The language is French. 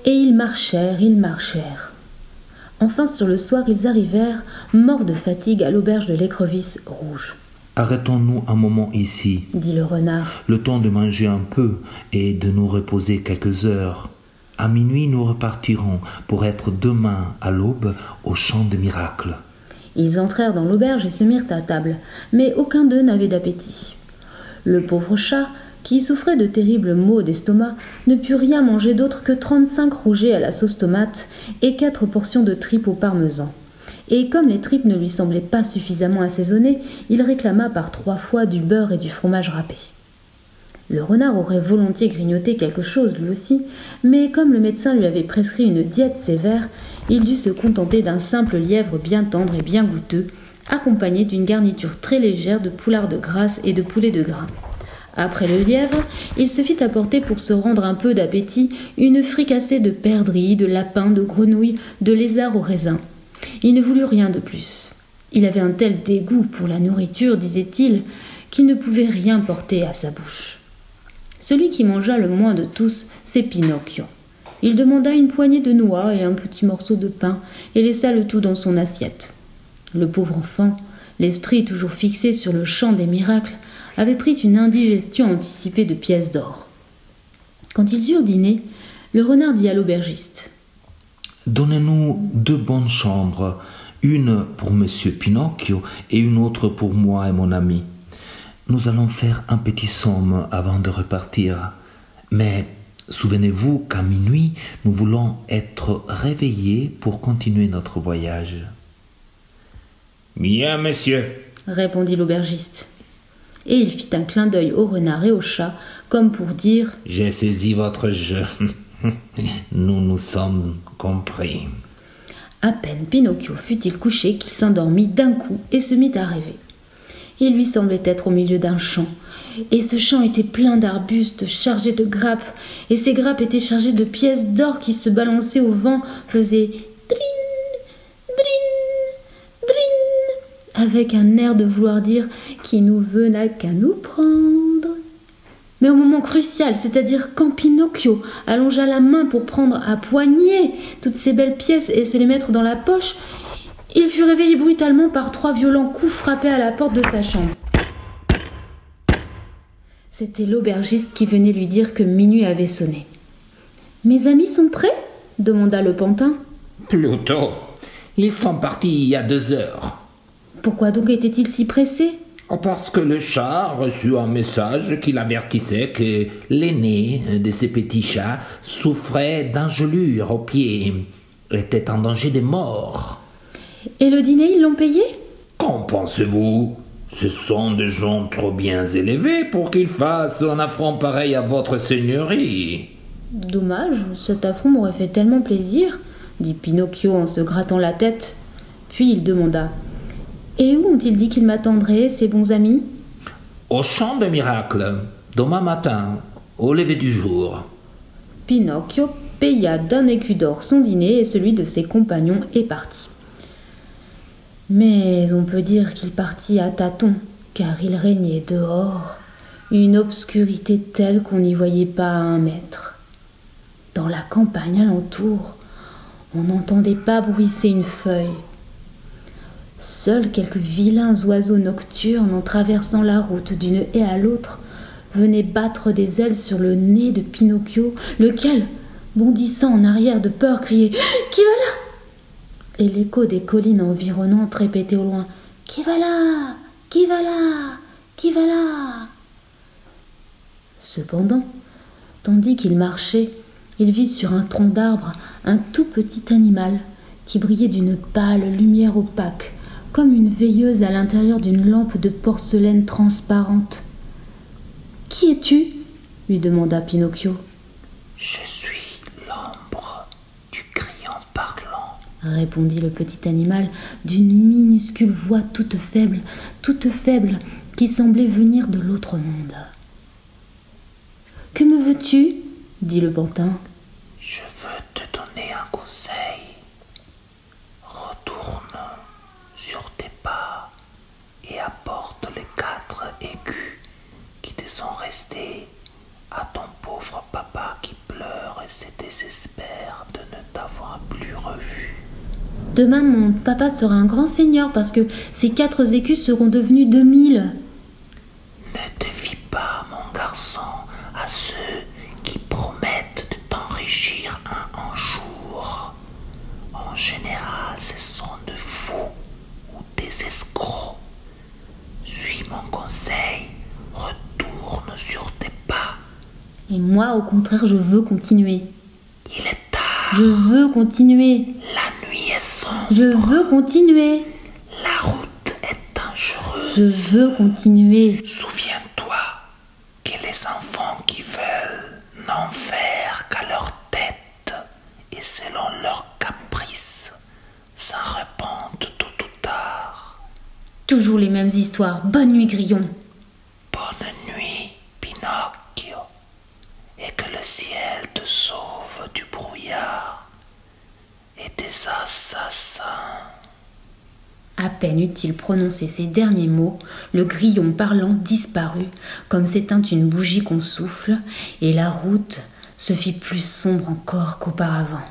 Et ils marchèrent. Enfin, sur le soir, ils arrivèrent, morts de fatigue, à l'auberge de l'écrevisse rouge. « Arrêtons-nous un moment ici, dit le renard. Le temps de manger un peu et de nous reposer quelques heures. À minuit, nous repartirons pour être demain à l'aube au champ de miracle. » Ils entrèrent dans l'auberge et se mirent à table, mais aucun d'eux n'avait d'appétit. Le pauvre chat, qui souffrait de terribles maux d'estomac, ne put rien manger d'autre que 35 rougets à la sauce tomate et 4 portions de tripes au parmesan. Et comme les tripes ne lui semblaient pas suffisamment assaisonnées, il réclama par 3 fois du beurre et du fromage râpé. Le renard aurait volontiers grignoté quelque chose lui aussi, mais comme le médecin lui avait prescrit une diète sévère, il dut se contenter d'un simple lièvre bien tendre et bien goûteux, accompagné d'une garniture très légère de poularde grasse et de poulet de grain. Après le lièvre, il se fit apporter pour se rendre un peu d'appétit une fricassée de perdrix, de lapins, de grenouilles, de lézards au raisin. Il ne voulut rien de plus. Il avait un tel dégoût pour la nourriture, disait-il, qu'il ne pouvait rien porter à sa bouche. Celui qui mangea le moins de tous, c'est Pinocchio. Il demanda une poignée de noix et un petit morceau de pain, et laissa le tout dans son assiette. Le pauvre enfant, l'esprit toujours fixé sur le champ des miracles, avait pris une indigestion anticipée de pièces d'or. Quand ils eurent dîné, le renard dit à l'aubergiste : « Donnez-nous 2 bonnes chambres, une pour monsieur Pinocchio et une autre pour moi et mon ami. Nous allons faire un petit somme avant de repartir. Mais souvenez-vous qu'à minuit, nous voulons être réveillés pour continuer notre voyage. »« Bien, monsieur, » répondit l'aubergiste. Et il fit un clin d'œil au renard et au chat, comme pour dire « J'ai saisi votre jeu. Nous nous sommes compris. » À peine Pinocchio fut-il couché qu'il s'endormit d'un coup et se mit à rêver. Il lui semblait être au milieu d'un champ, et ce champ était plein d'arbustes chargés de grappes, et ces grappes étaient chargées de pièces d'or qui se balançaient au vent, faisaient drin, drin, drin, avec un air de vouloir dire qui nous vena qu'à nous prendre. Mais au moment crucial, c'est-à-dire quand Pinocchio allongea la main pour prendre à poignée toutes ces belles pièces et se les mettre dans la poche, il fut réveillé brutalement par 3 violents coups frappés à la porte de sa chambre. C'était l'aubergiste qui venait lui dire que minuit avait sonné. « Mes amis sont prêts ?» demanda le pantin. « Plutôt. Ils sont partis il y a 2 heures. » Pourquoi donc était-il si pressé ? Parce que le chat a reçu un message qui l'avertissait que l'aîné de ces petits chats souffrait d'engelure aux pieds, était en danger de mort. Et le dîner, ils l'ont payé ? Qu'en pensez-vous ? Ce sont des gens trop bien élevés pour qu'ils fassent un affront pareil à votre seigneurie. Dommage, cet affront m'aurait fait tellement plaisir, dit Pinocchio en se grattant la tête. Puis il demanda : et où ont-ils dit qu'ils m'attendraient, ces bons amis ? Au champ de miracle, demain matin, au lever du jour. Pinocchio paya d'1 écu d'or son dîner et celui de ses compagnons et partit. Mais on peut dire qu'il partit à tâtons, car il régnait dehors une obscurité telle qu'on n'y voyait pas à 1 mètre. Dans la campagne alentour, on n'entendait pas bruisser une feuille. Seuls quelques vilains oiseaux nocturnes, en traversant la route d'une haie à l'autre, venaient battre des ailes sur le nez de Pinocchio, lequel, bondissant en arrière de peur, criait « Qui va là ?» Et l'écho des collines environnantes répétait au loin « Qui va là ? Qui va là ? Qui va là ?» Cependant, tandis qu'il marchait, il vit sur un tronc d'arbre un tout petit animal qui brillait d'une pâle lumière opaque, comme une veilleuse à l'intérieur d'une lampe de porcelaine transparente. « Qui es-tu » lui demanda Pinocchio. « Je suis l'ombre du crayon parlant, » répondit le petit animal d'une minuscule voix toute faible, qui semblait venir de l'autre monde. « Que me veux-tu » dit le pantin. « Je veux te donner un conseil. Retourne sur tes pas et apporte les 4 écus qui te sont restés à ton pauvre papa qui pleure se désespère de ne t'avoir plus revu. Demain, mon papa sera un grand seigneur parce que ces 4 écus seront devenus 2000. Ne te fie pas, mon garçon, à ceux qui promettent de t'enrichir un jour. En général, ce sont de fous ou des escrocs. Suis mon conseil, retourne sur tes pas. Et moi, au contraire, je veux continuer. Il est tard, Je veux continuer. la nuit est sombre, Je veux continuer. la route est dangereuse. Je veux continuer. Souviens-toi que les enfants qui veulent n'en faire qu'à leur tête et selon leurs caprices s'en repentent tôt ou tard. Toujours les mêmes histoires. Bonne nuit, Grillon. Bonne nuit, Pinocchio, et que le ciel te sauve du brouillard et des assassins. À peine eut-il prononcé ces derniers mots, le grillon parlant disparut, comme s'éteint une bougie qu'on souffle, et la route se fit plus sombre encore qu'auparavant.